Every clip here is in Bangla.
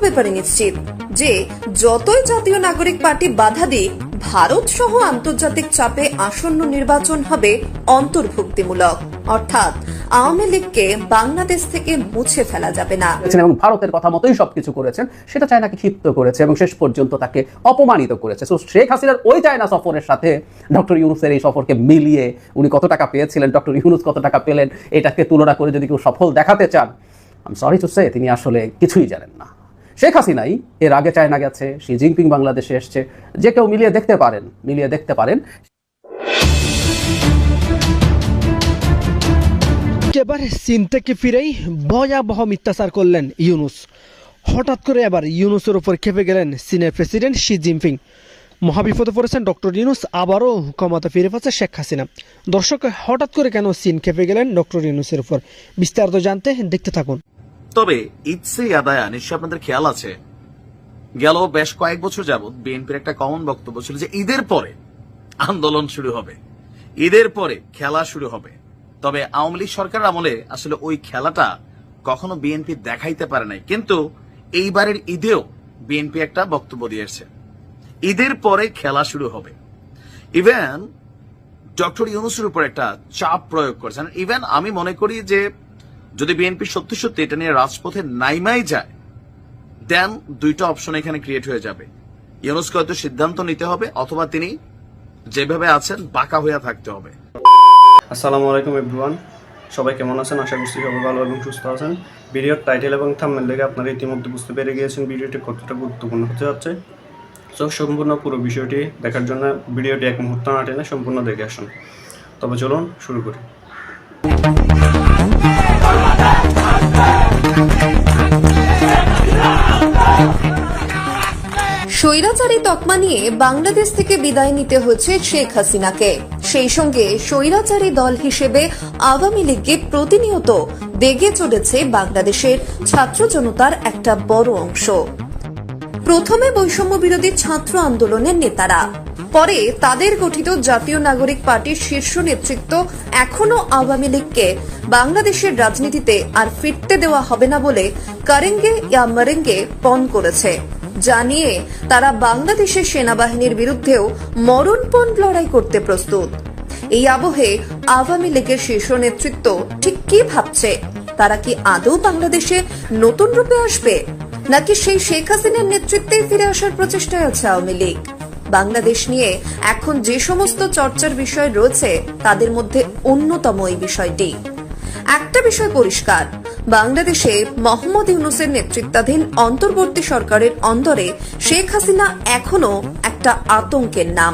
ব্যাপারে নিশ্চিত যে যতই জাতীয় নাগরিক পার্টি বাধা দিক, ভারত সহ আন্তর্জাতিক চাপে আসন্ন নির্বাচন হবে অন্তর্ভুক্তিমূলক, অর্থাৎ আওয়ামী লীগকে বাংলাদেশ থেকে মুছে ফেলা যাবে না। এবং ভারতের কথা মতোই সবকিছু করেছেন, সেটা চায়নাকে ক্ষিপ্ত করেছে এবং শেষ পর্যন্ত তাকে অপমানিত করেছে। তো শেখ হাসিনার ওই চায়না সফরের সাথে ডক্টর ইউনূসের এই সফরকে মিলিয়ে উনি কত টাকা পেয়েছিলেন, ডক্টর ইউনূস কত টাকা পেলেন, এটাকে তুলনা করে যদি কেউ সফল দেখাতে চান, I am sorry to say, তিনি আসলে কিছুই জানেন না। শেখ হাসিনাই এর আগে চায়না গেছে, শি জিনপিং বাংলাদেশে এসছে, যে কেউ মিলিয়ে দেখতে পারেন। এবার চীন থেকে ফিরেই ভয়াবহ মিথ্যাচার করলেন ইউনূস। হঠাৎ করে এবার ইউনূসের উপর খেপে গেলেন চীনের প্রেসিডেন্ট শি জিনপিং। মহাবিপদে পড়েছেন ডক্টর ইউনূস, আবারও ক্ষমতা ফিরে পাচ্ছে শেখ হাসিনা। দর্শক, হঠাৎ করে কেন চীন খেপে গেলেন ডক্টর ইউনূসের উপর, বিস্তারিত জানতে দেখতে থাকুন। তবে ঈদ সে আদায়া নিশ্চয় আপনাদের খেয়াল আছে, গেল বেশ কয়েক বছর যাবৎ বিএনপির একটা কমন বক্তব্য ছিল যে ঈদের পরে আন্দোলন শুরু হবে, ঈদের পরে খেলা শুরু হবে। তবে আওয়ামী লীগ সরকারের আমলে আসলে ওই খেলাটা কখনো বিএনপি দেখাইতে পারে নাই, কিন্তু এইবারের ঈদেও বিএনপি একটা বক্তব্য দিয়েছে, ঈদের পরে খেলা শুরু হবে। ইভেন ডক্টর ইউনূসের উপর একটা চাপ প্রয়োগ করেছেন। ইভেন আমি মনে করি যে যদি বিএনপি সত্যি সত্যি এটা নিয়ে রাজপথে নাইমাই যায়, দেন দুইটা অপশন এখানে ক্রিয়েট হয়ে যাবে। ইউনূসকে হয়তো সিদ্ধান্ত নিতে হবে, অথবা তিনি যেভাবে আছেন বাঁকা হয়ে থাকতে হবে। আসসালামু আলাইকুম এভরিওয়ান, সবাই কেমন আছেন? আশা করছি সবাই ভালো এবং সুস্থ আছেন। ভিডিওর টাইটেল এবং থাম্বনেল দেখে আপনারা ইতিমধ্যে বুঝতে পেরে গিয়েছেন ভিডিওটি কতটা গুরুত্বপূর্ণ হতে যাচ্ছে। সো সম্পূর্ণ পুরো বিষয়টি দেখার জন্য ভিডিওটি এক মুহূর্ত না টেনে সম্পূর্ণ দেখে আসুন। তবে চলুন শুরু করি। স্বৈরাচারী তকমা নিয়ে বাংলাদেশ থেকে বিদায় নিতে হচ্ছে শেখ হাসিনাকে। সেই সঙ্গে স্বৈরাচারী দল হিসেবে আওয়ামী লীগকে প্রতিনিয়ত বেগে চলেছে বাংলাদেশের ছাত্র জনতার একটা বড় অংশ। প্রথমে বৈষম্য বিরোধী ছাত্র আন্দোলনের নেতারা, পরে তাদের গঠিত জাতীয় নাগরিক পার্টির শীর্ষ নেতৃত্ব এখনো আওয়ামী লীগকে বাংলাদেশের রাজনীতিতে আর ফিরতে দেওয়া হবে না বলে করেঙ্গে ইয়া মরেঙ্গে পণ করেছে, জানিয়ে তারা বাংলাদেশের সেনাবাহিনীর বিরুদ্ধেও মরণপণ লড়াই করতে প্রস্তুত। এই আবহে আওয়ামী লীগের শীর্ষ নেতৃত্ব ঠিক কি ভাবছে? তারা কি আদৌ বাংলাদেশে নতুন রূপে আসবে, নাকি সেই শেখ হাসিনার নেতৃত্বেই ফিরে আসার প্রচেষ্টায় আছে আওয়ামী লীগ? বাংলাদেশ নিয়ে এখন যে সমস্ত চর্চার বিষয় রয়েছে তাদের মধ্যে অন্যতম এই বিষয়টি। একটা বিষয় পরিষ্কার, বাংলাদেশে মোহাম্মদ ইউনূসের নেতৃত্বাধীন অন্তর্বর্তী সরকারের অন্দরে শেখ হাসিনা এখনো একটা আতঙ্কের নাম।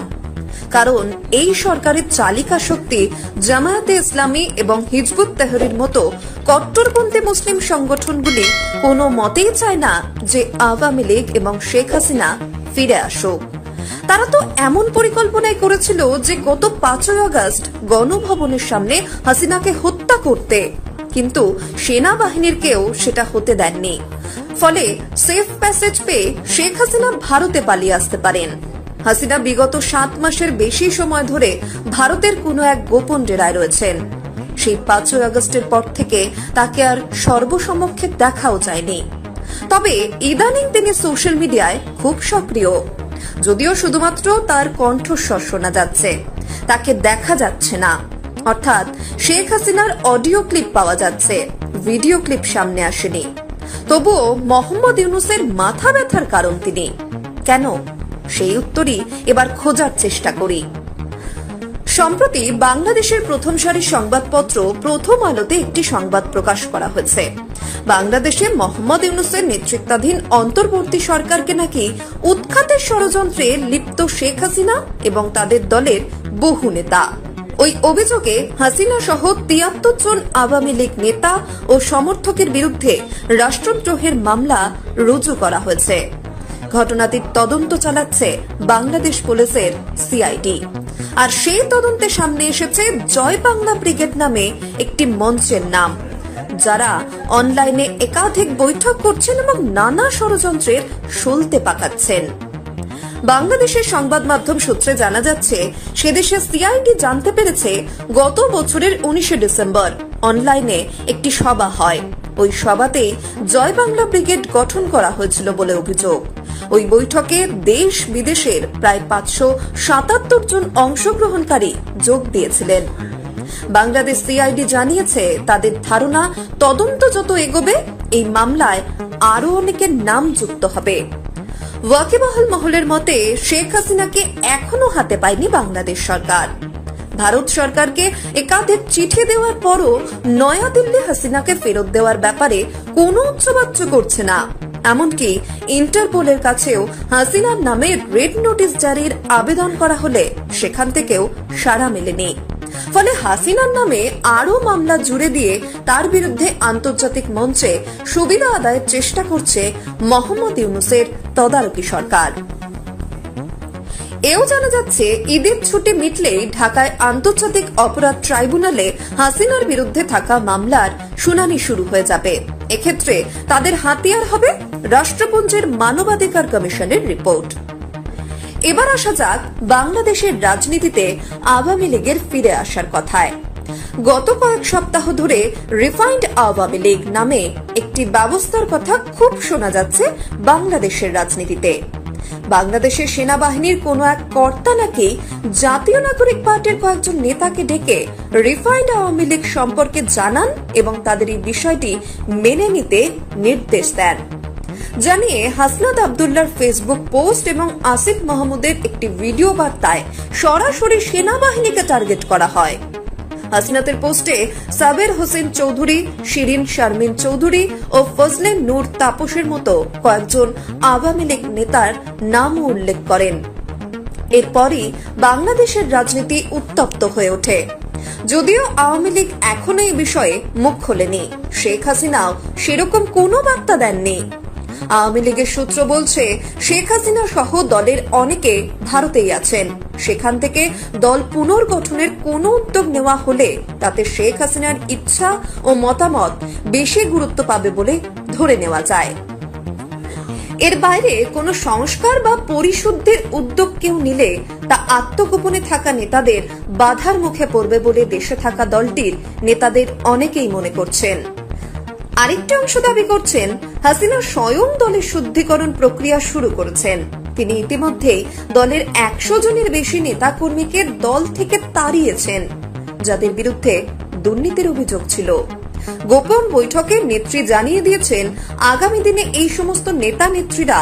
কারণ এই সরকারের চালিকা শক্তি জামায়াতে ইসলামী এবং হিজবুত তাহরীর মতো কট্টরপন্থী মুসলিম সংগঠনগুলি কোনো মতেই চায় না যে আওয়ামী লীগ এবং শেখ হাসিনা ফিরে আসুক। তারা তো এমন পরিকল্পনাই করেছিল যে গত 5ই আগস্ট গণভবনের সামনে হাসিনাকে হত্যা করতে, কিন্তু সেনাবাহিনীর কেউ সেটা হতে দেননি। ফলে সেফ প্যাসেজ পেয়ে শেখ হাসিনা ভারতে পালিয়ে আসতে পারেন। হাসিনা বিগত 7 মাসের বেশি সময় ধরে ভারতের কোনো এক গোপন ডেরায় রয়েছেন। সেই 5ই আগস্টের পর থেকে তাকে আর সর্বসমক্ষে দেখাও যায়নি। তবে ইদানিং তিনি সোশ্যাল মিডিয়ায় খুব সক্রিয়, যদিও শুধুমাত্র তার কণ্ঠস্বর শোনা যাচ্ছে, তাকে দেখা যাচ্ছে না। অর্থাৎ শেখ হাসিনার অডিও ক্লিপ পাওয়া যাচ্ছে, ভিডিও ক্লিপ সামনে আসেনি। তবুও মোহাম্মদ ইউনূসের মাথা ব্যথার কারণ তিনি কেন, সেই উত্তরই এবার খোঁজার চেষ্টা করি। সম্প্রতি বাংলাদেশের প্রথম সারির সংবাদপত্র প্রথম আলোতে একটি সংবাদ প্রকাশ করা হয়েছে। বাংলাদেশে মোহাম্মদ ইউনূসের নেতৃত্বাধীন অন্তর্বর্তী সরকারকে নাকি উৎখাতের ষড়যন্ত্রে লিপ্ত শেখ হাসিনা এবং তাদের দলের বহু নেতা। ওই অভিযোগে হাসিনা সহ 73 জন আওয়ামী লীগ নেতা ও সমর্থকের বিরুদ্ধে রাষ্ট্রদ্রোহের মামলা রুজু করা হয়েছে। ঘটনাটির তদন্ত চালাচ্ছে বাংলাদেশ পুলিশের সিআইডি। আর সেই তদন্তে সামনে এসেছে জয় বাংলা ব্রিগেড নামে একটি মঞ্চের নাম, যারা অনলাইনে একাধিক বৈঠক করছেন এবং নানা ষড়যন্ত্রের সলতে পাকাচ্ছেন। বাংলাদেশের সংবাদ মাধ্যম সূত্রে জানা যাচ্ছে, সেদেশের সিআইডি জানতে পেরেছে গত বছরের 19 ডিসেম্বর অনলাইনে একটি সভা হয়। ওই সভাতেই জয় বাংলা ব্রিগেড গঠন করা হয়েছিল বলে অভিযোগ। ওই বৈঠকে দেশ বিদেশের প্রায় 577 জন অংশগ্রহণকারী যোগ দিয়েছিলেন। বাংলাদেশ সিআইডি জানিয়েছে, তাদের ধারণা তদন্ত যত এগোবে এই মামলায় আরো অনেকের নাম যুক্ত হবে। ওয়াকিবহাল মহলের মতে শেখ হাসিনাকে এখনো হাতে পায়নি বাংলাদেশ সরকার। ভারত সরকারকে একাধিক চিঠি দেওয়ার পরও নয়াদিল্লি হাসিনাকে ফেরত দেওয়ার ব্যাপারে কোনো উচ্চবাচ্য করছে না। এমনকি ইন্টারপোলের কাছেও হাসিনার নামে রেড নোটিশ জারির আবেদন করা হলে সেখান থেকেও সাড়া মেলেনি। ফলে হাসিনার নামে আরো মামলা জুড়ে দিয়ে তার বিরুদ্ধে আন্তর্জাতিক মঞ্চে সুবিধা আদায়ের চেষ্টা করছে মোহাম্মদ ইউনূসের তদারকি সরকার। এও জানা যাচ্ছে, ঈদের ছুটি মিটলেই ঢাকায় আন্তর্জাতিক অপরাধ ট্রাইব্যুনালে হাসিনার বিরুদ্ধে থাকা মামলার শুনানি শুরু হয়ে যাবে। এক্ষেত্রে তাদের হাতিয়ার হবে রাষ্ট্রপুঞ্জের মানবাধিকার কমিশনের রিপোর্ট। এবার আসা যাক বাংলাদেশের রাজনীতিতে আওয়ামী লীগের ফিরে আসার কথায়। গত কয়েক সপ্তাহ ধরে রিফাইন্ড আওয়ামী লীগ নামে একটি ব্যবস্থার কথা খুব শোনা যাচ্ছে বাংলাদেশের রাজনীতিতে। বাংলাদেশের সেনাবাহিনীর কোন এক কর্তা নাকি জাতীয় নাগরিক পার্টির কয়েকজন নেতাকে ডেকে রিফাইন্ড আওয়ামী লীগ সম্পর্কে জানান এবং তাদের এই বিষয়টি মেনে নিতে নির্দেশ দেন জানিয়ে হাসনাত আব্দুল্লাহর ফেসবুক পোস্ট এবং আসিফ মাহমুদের একটি ভিডিও বার্তায় সরাসরি সেনাবাহিনীকে টার্গেট করা হয়। হাসনাতের পোস্টে সাবের হোসেন চৌধুরী, শিরিন শারমিন চৌধুরী ও ফজলে নূর তাপসের মতো কয়েকজন আওয়ামী লীগ নেতার নামও উল্লেখ করেন। এরপরই বাংলাদেশের রাজনীতি উত্তপ্ত হয়ে ওঠে। যদিও আওয়ামী লীগ এখনো এই বিষয়ে মুখ খোলেনি, শেখ হাসিনাও সেরকম কোনো বার্তা দেননি। আওয়ামী লীগের সূত্র বলছে, শেখ হাসিনা সহ দলের অনেকে ভারতেই আছেন। সেখান থেকে দল পুনর্গঠনের কোনো উদ্যোগ নেওয়া হলে তাতে শেখ হাসিনার ইচ্ছা ও মতামত বেশি গুরুত্ব পাবে বলে ধরে নেওয়া যায়। এর বাইরে কোনো সংস্কার বা পরিশুদ্ধির উদ্যোগ কেউ নিলে তা আত্মগোপনে থাকা নেতাদের বাধার মুখে পড়বে বলে দেশে থাকা দলটির নেতাদের অনেকেই মনে করছেন। আরেকটি অংশ দাবি করছেন, হাসিনা স্বয়ং দলের শুদ্ধিকরণ প্রক্রিয়া শুরু করেছেন। তিনি ইতিমধ্যেই দলের 100 জনের বেশি নেতা কর্মীকে দল থেকে তাড়িয়েছেন, যাদের বিরুদ্ধে দুর্নীতির অভিযোগ ছিল। গোপন বৈঠকে নেত্রী জানিয়ে দিয়েছেন, আগামী দিনে এই সমস্ত নেতা নেত্রীরা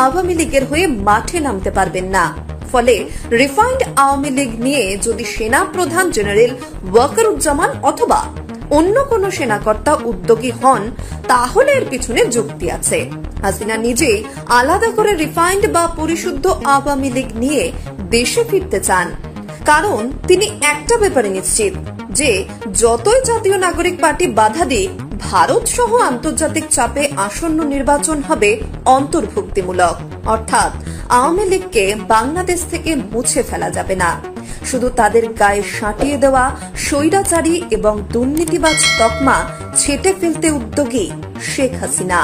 আওয়ামী লীগের হয়ে মাঠে নামতে পারবেন না। ফলে রিফাইন্ড আওয়ামী লীগ নিয়ে যদি সেনা প্রধান জেনারেল ওয়াকারুজ্জামান অথবা অন্য কোন সেনাকর্তা উদ্যোগী হন, তাহলে এর পিছনে যুক্তি আছে। হাসিনা নিজেই আলাদা করে রিফাইন্ড বা পরিশুদ্ধ আওয়ামী লীগ নিয়ে দেশে ফিরতে চান, কারণ তিনি একটা ব্যাপারে নিশ্চিত যে যতই জাতীয় নাগরিক পার্টি বাধা দিক, ভারত সহ আন্তর্জাতিক চাপে আসন্ন নির্বাচন হবে অন্তর্ভুক্তিমূলক, অর্থাৎ আওয়ামী লীগকে বাংলাদেশ থেকে মুছে ফেলা যাবে না। শুধু তাদের গায়ে সাঁটিয়ে দেওয়া স্বৈরাচারী এবং দুর্নীতিবাজ তকমা ছেঁটে ফেলতে উদ্যোগী Sheikh Hasina.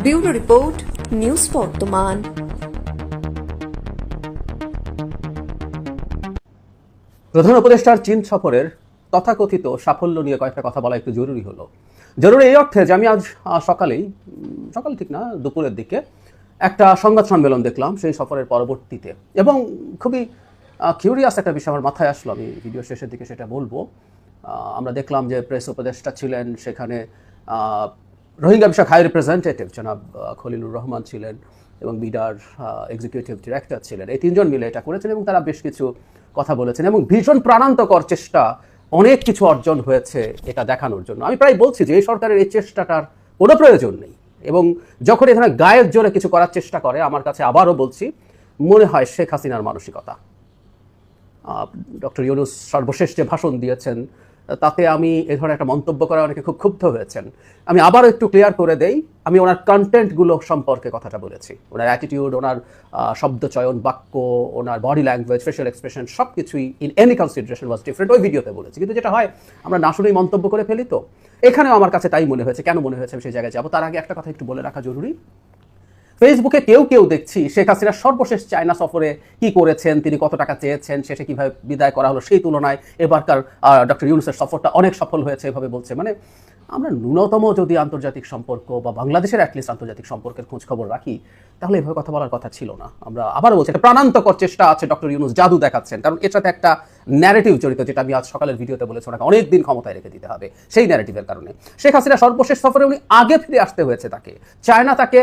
Bureau report, news বর্তমান। প্রধান উপদেষ্টার চীন সফরের তথাকথিত সাফল্য নিয়ে কয়েকটা কথা বলা একটু জরুরি হলো। জরুরি এই অর্থে যে আমি আজ সকাল ঠিক না, দুপুরের দিকে একটা সংবাদ সম্মেলন দেখলাম সেই সফরের পরবর্তীতে, এবং খুবই কিউরিয়াস একটা বিষয় আমার মাথায় আসলো, আমি ভিডিও শেষের দিকে সেটা বলবো। আমরা দেখলাম যে প্রেস উপদেষ্টা ছিলেন, সেখানে রোহিঙ্গা বিষয়ক হাই রিপ্রেজেন্টেটিভ জনাব খলিলুর রহমান ছিলেন এবং বিডার এক্সিকিউটিভ ডিরেক্টর ছিলেন। এই তিনজন মিলে এটা করেছেন এবং তারা বেশ কিছু কথা বলেছেন এবং ভীষণ প্রাণান্তকর চেষ্টা, অনেক কিছু অর্জন হয়েছে এটা দেখানোর জন্য। আমি প্রায় বলছি যে এই সরকারের এই চেষ্টাটার কোনো প্রয়োজন নেই, এবং যখন এখানে গায়ের জোরে কিছু করার চেষ্টা করে, আমার কাছে আবারও বলছি, মনে হয় শেখ হাসিনার মানসিকতা। ডক্টর ইউনূস সর্বশেষ যে ভাষণ দিয়েছেন তাতে আমি এ ধরনের একটা মন্তব্য করে অনেকে খুব ক্ষুব্ধ হয়েছেন। আমি আবারও একটু ক্লিয়ার করে দেই, আমি ওনার কন্টেন্টগুলো সম্পর্কে কথাটা বলেছি। ওনার অ্যাটিটিউড, ওনার শব্দচয়ন, বাক্য, ওনার বডি ল্যাঙ্গুয়েজ, ফেশিয়াল এক্সপ্রেশন সব কিছুই in any consideration was different, ওই ভিডিওতে বলেছি। কিন্তু যেটা হয়, আমরা না শুনেই মন্তব্য করে ফেলি, তো এখানেও আমার কাছে তাই মনে হয়েছে। কেন মনে হয়েছে আমি সেই জায়গায় যাবো, তার আগে একটা কথা একটু বলে রাখা জরুরি। ফেসবুকে কেউ দেখছি শেখ হাসিনা সর্বশেষ চায়না সফরে কি করেছেন, তিনি কত টাকা চেয়েছেন, শেষে কিভাবে বিদায় করা হলো, সেই তুলনায় এবারকার ডক্টর ইউনূসের সফরটা অনেক সফল হয়েছে এভাবে বলছে। মানে আমরা ন্যূনতম যদি আন্তর্জাতিক সম্পর্ক বা বাংলাদেশের অ্যাটলিস্ট আন্তর্জাতিক সম্পর্কের খোঁজ খবর রাখি, তাহলে এভাবে কথা বলার কথা ছিল না। আমরা আবারও বলছি, একটা প্রাণান্তকর চেষ্টা আছে, ডক্টর ইউনূস জাদু দেখাচ্ছেন, কারণ এর সাথে একটা ন্যারেটিভ জড়িত, যেটা আমি আজ সকালের ভিডিওতে বলেছি, ওনাকে অনেকদিন ক্ষমতায় রেখে দিতে হবে। সেই ন্যারেটিভের কারণে শেখ হাসিনা সর্বশেষ সফরে উনি আগে ফিরে আসতে হয়েছে তাকে। চায়না তাকে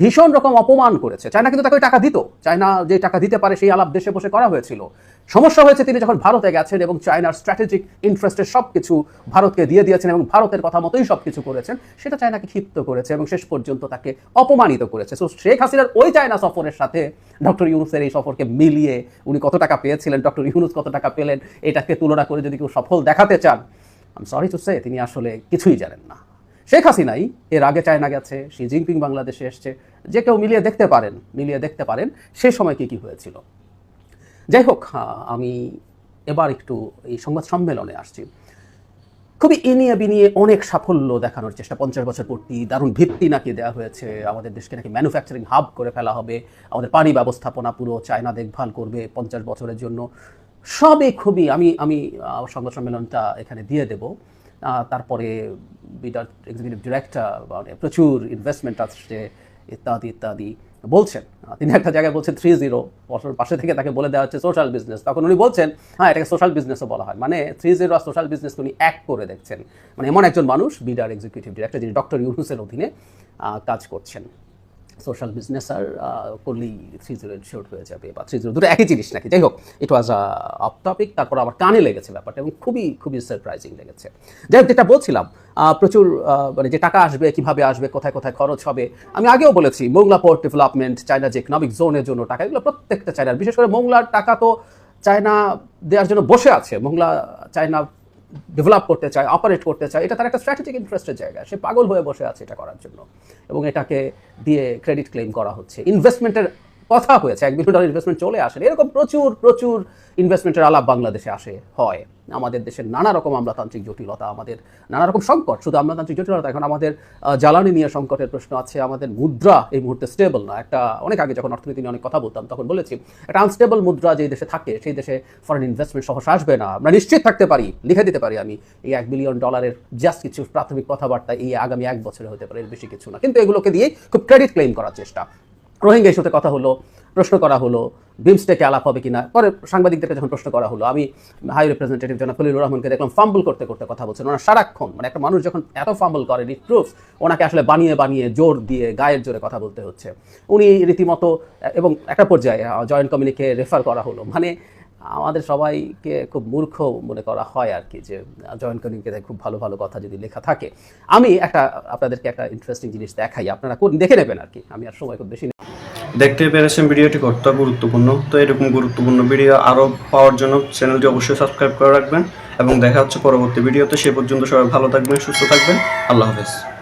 ভীষণ রকম অপমান করেছে। চায়না কিন্তু তাকে ওই টাকা দিত, চায়না যে টাকা দিতে পারে সেই আলাপ দেশে বসে করা হয়েছিল। সমস্যা হয়েছে তিনি যখন ভারতে গেছেন এবং চায়নার স্ট্র্যাটেজিক ইন্টারেস্টের সব কিছু ভারতকে দিয়ে দিয়েছেন এবং ভারতের কথা মতোই সব কিছু করেছেন, সেটা চায়নাকে ক্ষিপ্ত করেছে এবং শেষ পর্যন্ত তাকে অপমানিত করেছে। সো শেখ হাসিনার ওই চায়না সফরের সাথে ডক্টর ইউনূসের এই সফরকে মিলিয়ে উনি কত টাকা পেয়েছিলেন, ডক্টর ইউনূস কত টাকা পেলেন, এটাকে তুলনা করে যদি কেউ সফল দেখাতে চান, I am sorry to say, তিনি আসলে কিছুই জানেন না। শেখ হাসিনাই এর আগে চায়না গেছে, শি জিনপিং বাংলাদেশে এসছে, যে কেউ মিলিয়ে দেখতে পারেন সেই সময় কি হয়েছিল। যাই হোক, আমি এবার একটু এই সংবাদ সম্মেলনে আসছি। খুবই ইনিয়ে বিনিয়ে অনেক সাফল্য দেখানোর চেষ্টা, 50 বছর পূর্তি, দারুণ ভিত্তি নাকি দেওয়া হয়েছে, আমাদের দেশকে নাকি ম্যানুফ্যাকচারিং হাব করে ফেলা হবে, আমাদের পানি ব্যবস্থাপনা পুরো চায়না দেখভাল করবে 50 বছরের জন্য। সবই খুবই, আমি সংবাদ সম্মেলনটা এখানে দিয়ে দেব। তারপরে বিডার এক্সিকিউটিভ ডিরেক্টর মানে প্রচুর ইনভেস্টমেন্ট আসছে ইত্যাদি বলছেন। তিনি একটা জায়গায় বলছেন 30, পাশে থেকে তাকে বলে দেওয়া হচ্ছে সোশ্যাল বিজনেস। তখন উনি বলছেন হ্যাঁ, এটাকে সোশ্যাল বিজনেসও বলা হয়, মানে 30 আর সোশ্যাল বিজনেস উনি এক করে দেখছেন। মানে এমন একজন মানুষ, বিডার এক্সিকিউটিভ ডিরেক্টর, যিনি ডক্টর ইউনূসের অধীনে কাজ করছেন। সোশ্যাল বিজনেস আর করলেই 30 শর্ট হয়ে যাবে, বা 30 দুটো একই জিনিস নাকি। যাই হোক, ইট ওয়াজ অফ টপিক। তারপর আবার কানে লেগেছে ব্যাপারটা এবং খুবই সারপ্রাইজিং লেগেছে। যাই হোক, যেটা বলছিলাম, প্রচুর মানে যে টাকা আসবে, কিভাবে আসবে, কোথায় খরচ হবে, আমি আগেও বলেছি মোংলা পোর্ট ডেভেলপমেন্ট, চায়না যে ইকোনমিক জোনের জন্য টাকা, এগুলো প্রত্যেকটা চায়নার, বিশেষ করে মোংলার টাকা তো চায়না দেওয়ার জন্য বসে আছে। মোংলা চায়না ডেভেলপ করতে চায়, অপারেট করতে চায়, এটা তার একটা স্ট্র্যাটেজিক ইন্টারেস্টের জায়গা। সে পাগল হয়ে বসে আছে এটা করার জন্য এবং এটাকে দিয়ে ক্রেডিট ক্লেম করা হচ্ছে। ইনভেস্টমেন্টের কথা হয়েছে, $1 বিলিয়ন ইনভেস্টমেন্ট চলে আসে, এরকম প্রচুর ইনভেস্টমেন্টের আলাপ বাংলাদেশে হয়। আমাদের দেশের নানা রকম আমলাতান্ত্রিক জটিলতা, আমাদের নানা রকম সংকট, শুধু আমলাতান্ত্রিক জটিলতা, এখন আমাদের জ্বালানি নিয়ে সংকটের প্রশ্ন আছে, আমাদের মুদ্রা এই মুহূর্তে স্টেবল না। একটা অনেক আগে যখন অর্থনীতি নিয়ে অনেক কথা বলতাম তখন বলেছি, একটা আনস্টেবল মুদ্রা যেই দেশে থাকে সেই দেশে ফরেন ইনভেস্টমেন্ট সহসা আসবে না। আমরা নিশ্চিত থাকতে পারি, লিখে দিতে পারি আমি, এই $1 বিলিয়ন জাস্ট কিছু প্রাথমিক কথাবার্তা এই আগামী 1 বছরে হতে পারে, এর বেশি কিছু না। কিন্তু এগুলোকে দিয়ে খুব ক্রেডিট ক্লেম করার চেষ্টা। রোহিঙ্গা ইস্যুতে কথা হলো, প্রশ্ন করা হলো বিমস্টেকে আলাপ হবে কিনা। পরে সাংবাদিকদেরকে যখন প্রশ্ন করা হলো, আমি হাই রিপ্রেজেন্টেটিভ জনাব খলিলুর রহমানকে দেখলাম ফাম্বল করতে কথা বলছেন। ওনার সারাক্ষণ, মানে একটা মানুষ যখন এত ফাম্বল করে, ইট প্রুফস ওনাকে আসলে বানিয়ে জোর দিয়ে গায়ের জোরে কথা বলতে হচ্ছে। উনি রীতিমতো, এবং একটা পর্যায়ে জয়েন্ট কমিউনিকে রেফার করা হলো, মানে আমাদের সবাইকে খুব মূর্খ মনে করা হয় আর কি, যে জয়েন্ট কমিউনিকেতে খুব ভালো কথা যদি লেখা থাকে। আমি আপনাদেরকে একটা ইন্টারেস্টিং জিনিস দেখাই, আপনারা দেখে নেবেন আর কি, আমি আর সময় খুব বেশি। দেখতে পেরেছেন ভিডিওটি কতটা গুরুত্বপূর্ণ। তো এরকম গুরুত্বপূর্ণ ভিডিও আরও পাওয়ার জন্য চ্যানেলটি অবশ্যই সাবস্ক্রাইব করে রাখবেন এবং দেখা হচ্ছে পরবর্তী ভিডিওতে। সে পর্যন্ত সবাই ভালো থাকবেন, সুস্থ থাকবেন। আল্লাহ হাফেজ।